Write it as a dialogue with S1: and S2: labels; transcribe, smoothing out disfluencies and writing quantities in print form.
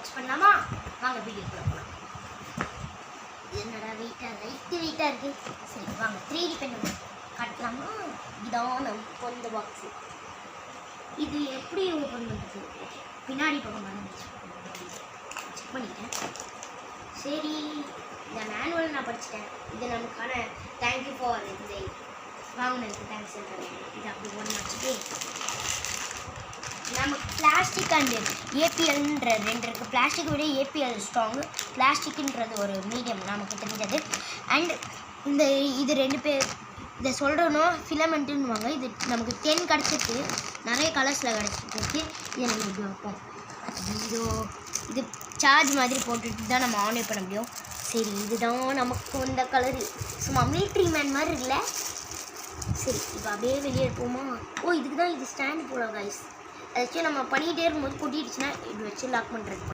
S1: Unbox பண்ணலாமா? வாங்க வீடியோக்குள்ள போகலாம். என்னடா வெயிட்டாக இருக்குது. சரி வாங்க 3D பென் காட்டலாமா? இதான் நம்ம இந்த பாக்ஸு. இது எப்படி ஓப்பன் பண்ணுறது? பின்னாடி பக்கம் மறந்துச்சு, செக் பண்ணிட்டேன். சரி, இந்த மேனுவல் நான் படிச்சிட்டேன். இது நமக்கான தேங்க்யூ ஃபார் இந்த வாங்கினதுக்கு தேங்க்ஸ் சொல்கிறேன். இது அப்படி ஒன்று வச்சுட்டு நமக்கு பிளாஸ்டிக் அண்டு ஏபிஎல்ன்ற ரெண்டு இருக்குது. பிளாஸ்டிக் விட ஏபிஎல் ஸ்ட்ராங்கு, பிளாஸ்டிக்ன்றது ஒரு மீடியம் நமக்கு தெரிஞ்சது. அண்ட் இது ரெண்டு பேர் இதை சொல்கிறோன்னா ஃபிலமெண்ட்டுன்னுவாங்க. இது நமக்கு 10 கிடச்சிருக்கு, நிறைய கலர்ஸில் கிடச்சிருக்கு. இதை நம்ம இப்படி வைப்போம். இது சார்ஜ் மாதிரி போட்டுட்டு தான் நம்ம ஆன் பண்ண முடியும். சரி, இதுதான் நமக்கு இந்த கலரு சும்மா மிலிட்ரி மேன் மாதிரி இல்லை. சரி, இப்போ அப்படியே வெளியே இருப்போமா? இதுக்கு தான் இது ஸ்டாண்டு போல கைஸ். அதாச்சும் நம்ம பண்ணிகிட்டே இருக்கும்போது கொட்டிடுச்சுன்னா இப்படி வச்சு லாக் பண்ணுறது.